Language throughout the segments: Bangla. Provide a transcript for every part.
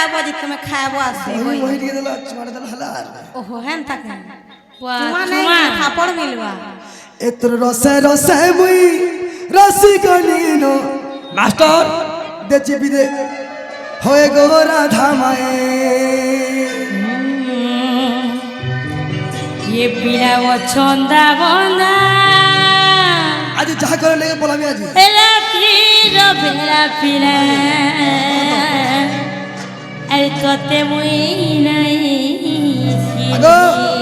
খাবো যে তুমি খাবো আসি ওই দিয়ে দিলা চুমাটা দিলা হালাল ওহো হেন থাকে মানে থাপড় মিলবা এতর রসে রসে মুই রসিকনিনো মাস্টার দেচি বিদে হয়ে গো রাধা মায়ে ये पीला वो छंदा बंदा आज जहाँ करे लेके बोला मैं आज एला पीला बेला पीला अरे तोते मुई नहीं अगो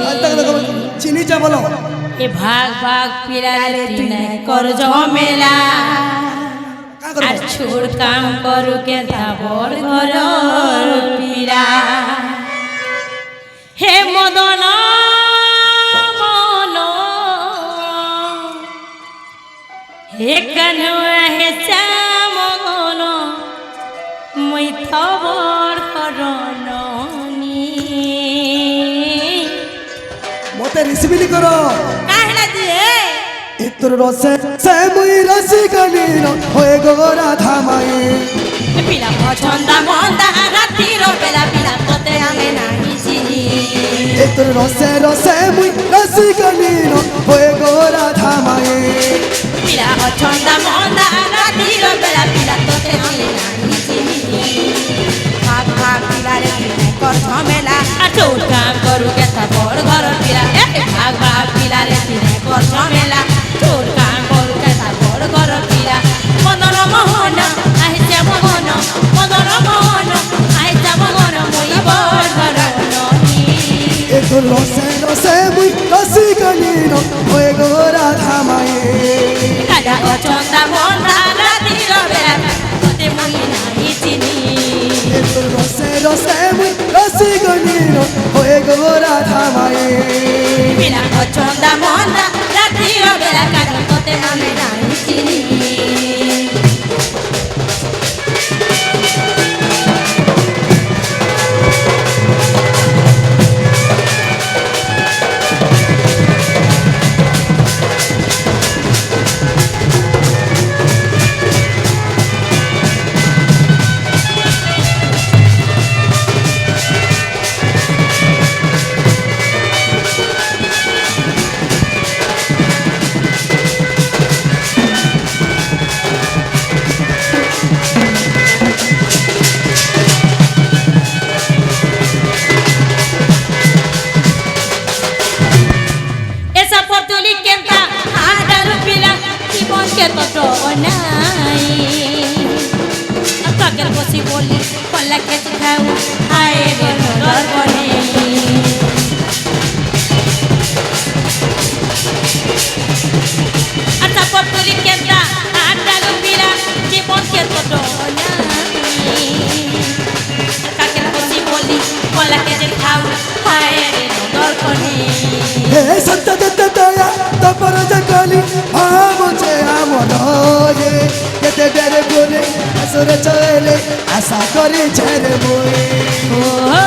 आज तक देखो चीनी चा बोलो ये भाग भाग पीला रे तीने कर झमेला আর छोड़ काम करू के धाबड़ घर पीला हे मदन हे कन्हैया हे श्यामगन মই থবর করনি মতে রিসিভিলি করো কাহলা দিয়ে এতর রসে সে মুই রসিকনিনো হয়ে গো রাধা মায়ে পিলা পছন্দ মন্দা রাতির বেলা পিলা তোতে আমি নাই চিনি এতর রসে রসে মুই রসিকনিনো হয়ে গো রাধা মায়ে পিলা পছন্দ মন্দা রাতির বেলা পিলা তোতে আমি নাই চিনি ভাগ ভাগ পিলা রে কর ঝমেলা আর চোর কাম করু কে তা বড় ঘর পিলা ভাগ ভাগ পিলা রে কর ঝমেলা চোর কাম করু কে তা বড় ঘর পিলা মদন মোহন আহিছে মগন মদন মোহন আহিছে মগন মই বড় ঘর ননি এতর রসে রসে মুই রসিকনিনো হয়ে গো রাধা মায়ে কাজা পছন্দ মন্দা রাতির বেলা তোতে মই নাই চিনি এতর রসে রসে মুই রসিকনিনো হয়ে গো রাধা মায়ে পিলা পছন্দ মন্দা রাতির বেলা কাজা তোতে আমি নাই চিনি esa portuli kenta ada rupila জীবন কে তো নাই কাকের বসি বলি কল্লা কে খাও আয়ে রে ডর বনে আচ্ছা portuli kenta ada rupila জীবন কে তো নাই কাকের বসি বলি কল্লা কে খাও আয়ে রে ডর বনে হে সত্য দত্ত দয়া তপর জগলি ভাবছে আমন হে কেতে ডরে বলে আসরে চলে আশা করে ছেড়ে বই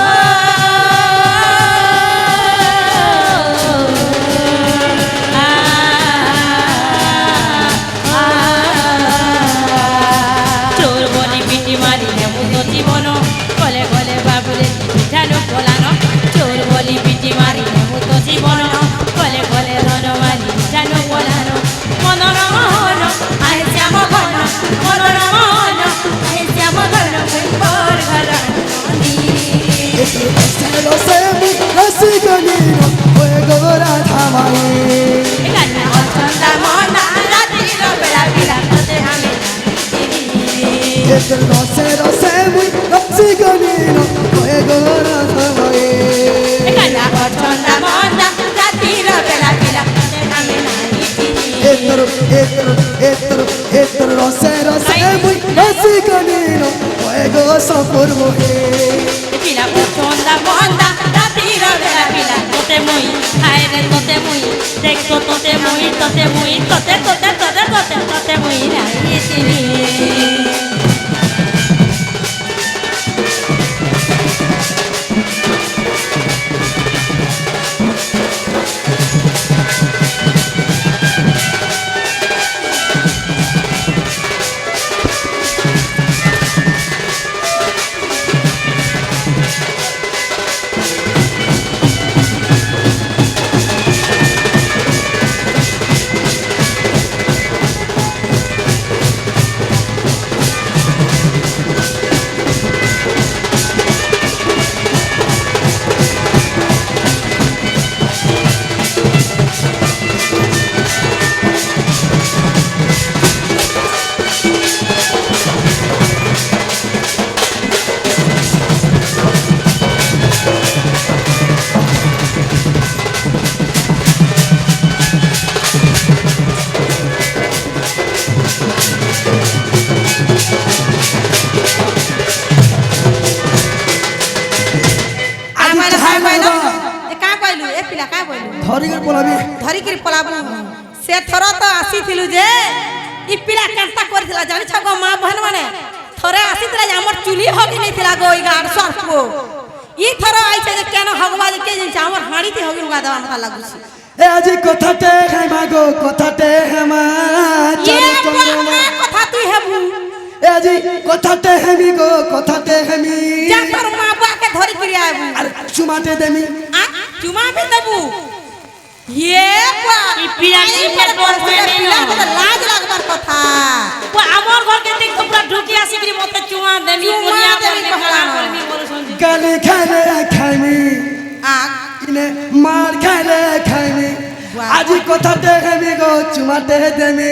চোর বলি পিটি মারিলে মুতো জীবন গলে গলে বাবুরে পিঠানো পোলানো চোর বলি পিটি মারিলে মুতো জীবন গলে গলে রন মারি পিঠানো পোলানো মনর মোহন আয় শ্যাম ঘন মনর মোহন আয় শ্যাম ঘন বর ঘর রসে মুই রসিকনিনো হয়ে গো রাধা মায়ে গানা অচন্দা মনা রাতির বেলা বিলা তোতে আমি এতর রসে রসে মুই রসিকনিনো হয়ে গো রাধা মায়ে গানা অচন্দা মনা রাতির বেলা বিলা তোতে আমি এতর এতর এতর এতর রসে রসে মুই রসিকনিনো হয়ে গো সফর মোহে পিলা পছন্দা মন্দা রাতির বেলা পিলা তোতে মুই হায় রে তোতে মুই দেখতো তোতে মুই তোতে মুই তোতে তোতে তোতে তোতে তোতে মুই নাই চিনি ধরিকি পলাবি ধরিকি পলাবু সে থর তো আসিছিলু যে ই পিলা কেনতা করিছিলা জানিছ গো মা বহন মানে থরে আসিছিলা যে আমার চুলি হগি নেছিলা গো ই গাড় সরপো ই থর আইছে যে কেন হগবা যে কে জানিছ আমার হাড়িতে হগি উগা দেওয়া মতো লাগুছি এ আজি কথাতে হেমা গো কথাতে হেমা ইয়ে কথা তুই হেবু এ আজি কথাতে হেমি গো কথাতে হেমি যা তোর মা বাকে ধরি করে আইবু আর চুমাতে দেমি আ চুমা বি দেবু ইয়ে বা ই পিয়া কি পেট বড় হয়ে নেই না লাজ লাগবার কথা ও আমার ঘর কে দেখ তোমরা ঢুকি আসি কি মতে চুমা দেনি চুমা কোনিয়া দেনি করবি কহলা। খানা করবি বলে শুনছি গালি খাইলে খাইমি আ ইনে মার খাইলে খাইমি আজি কথাতে হেমি গো চুমাতে দেমি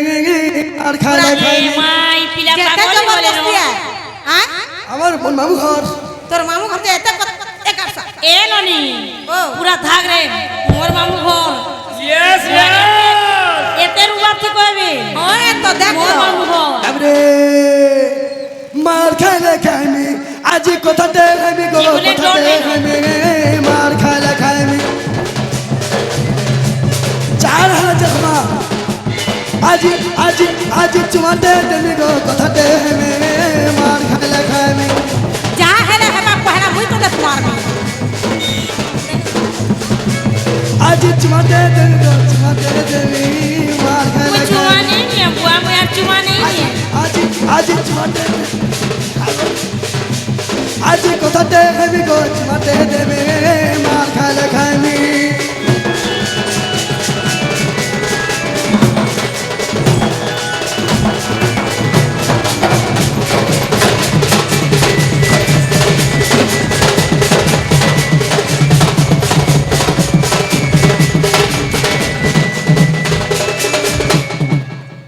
আর খাইলে এ খাইমি মাই পিলা যেতে পাগল বলে জবরদস্তি না আ আমার মামু ঘর তোর মামু ঘরতে এতে একারসা এ ননি ও। পুরা থাক রে মোর মামু ঘর Yes, yes. এতে রুবাব কি কইবে ও এ তো দেখ মোর মামু ঘর আরে মার খাইলে খাইমি আজি কথাতে হেমি গো জীবনে কথাতে ডর হেমি মার খাইলে খাইমি চার হাজার জখমা আজি আজি আজি চুমাতে দেমি গো কথাতে হেমি মার খাইলে খাইমি যা হেলে হেবা পহলা মুই তো দেখ মারবি আজি চুমাতে দেমি গো চুমাতে দেমি মার খাইলে মুই চুমা খাইমি নেই নিয়ে বুয়া মুই আর চুমা নেই নিয়ে আজি আজি চুমাতে আজি কথাতে হেমি গো চুমাতে দেমি মার খাইলে খাইমি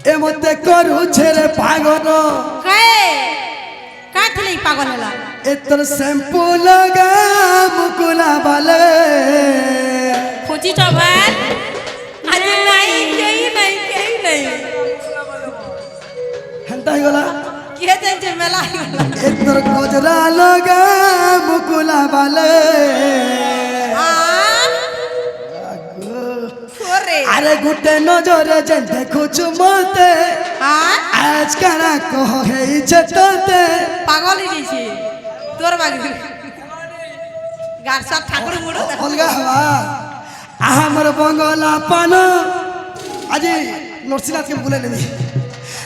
এ মধ্যে করু ছেড়ে পাগল কে কাঠলি পাগল হলা এতর শ্যাম্পু লগা মুকুলা বালে খুঁজি চবাল আজ নাই কেই নাই হেন্তা হইগলা কে জানছে মেলা হইগলা এতর গজরা লগা মুকুলা বালে আ ওরে আরে গুটে নজরে যে দেখুছু মতে আ আজ কারা কহ হেইছে তোতে পাগল হইছি তোর বাগি গারসা ঠাকুর মুড়ো দেখ অলগা হওয়া আমার বঙ্গলা পান আজি নরসিংনাথকে বলে নেবি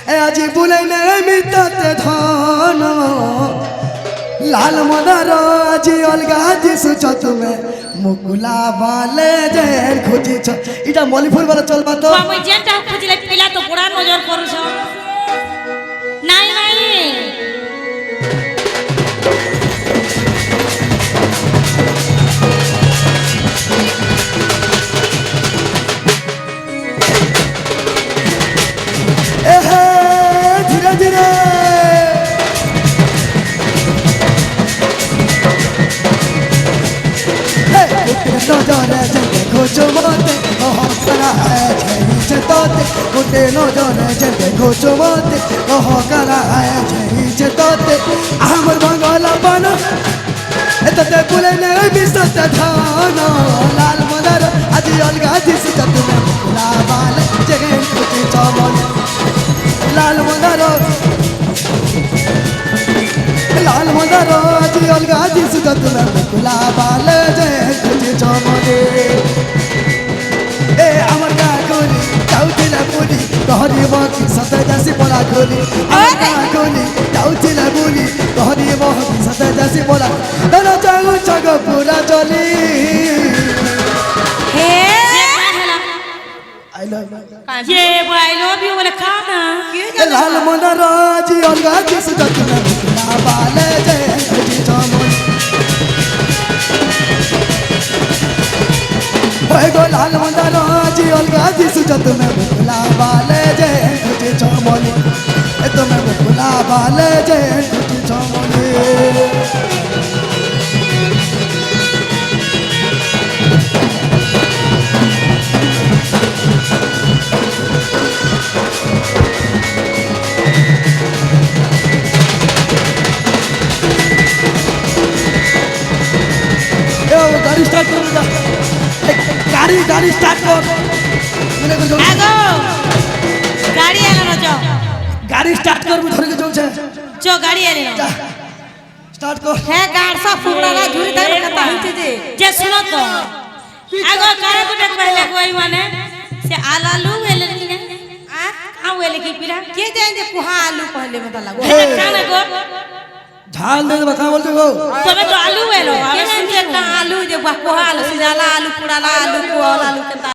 এ আজি বলে নেবি তোতে ধন লাল মদার আজি অলগা দিছুছ তুমি মুকুলা বালে যে খুঁজিছ এটা মলিফুল বলে চলবা তো মুই যেটা খুঁজিলে পিলা তো পুরা নজর করছ নাই নাই এ হে ধীরে ধীরে নজরে যে দেখুছ মতে অহংকারা আছে তোতে গোটে নজরে যে দেখুছ মতে অহংকারা আছে তোতে আমার বাংলা পান এততে বলে নেই বিশ্বতে ধন লাল মদার আজি অলগা দিস তুমি মুকুলা বালে জেগে খুঁজি চমন লাল মদার লাল মদার আজি অলগা দিস তুমি মুকুলা বালে জেগে খুঁজি চমনে এ আমার গা গলি যাউছিলা বলি তহরিব কি সতে যাসি পড়া গলি আমার গা গলি যাউছিলা বলি তহরিব কি সতে যাসি পড়া ধর চাগু চাগ পুরা চলি হে আই লাভ ये आई लव यू बोले खाना লাল মদার আজি অলগা দিস তুমি মুকুলা বালে জেগে খুঁজি চমনে ওই গো লাল মদার আজি অলগা দিছু তুমি মুকুলা বালে যে খুঁজি চমনে এ তুমি মুকুলা বালে যে খুঁজি চমনে গাড়ি স্টার্ট করুন গাড়ি স্টার্ট কর মনে করে চলছে আগো গাড়ি এলো না চো গাড়ি স্টার্ট কর ধরে কে চলছে চো গাড়ি এলো যা স্টার্ট কর হ্যাঁ গাড় সব ফুকড়ালা ঝুরি তার কথা হইছে যে শুনো তো আগো কারে গুটে কইলে কই মানে সে আলালু এলে কি না আ এলে কি পিরা के जाए जे कुहा आलू पहले में लगो কানে গো ঝাল দে দেবা কাঁ বলতে গো তবে তো আলু এলো के जाए जे का आलू जे कुहा आलू सिजाला आलू पुड़ाला आलू कुआला आलू के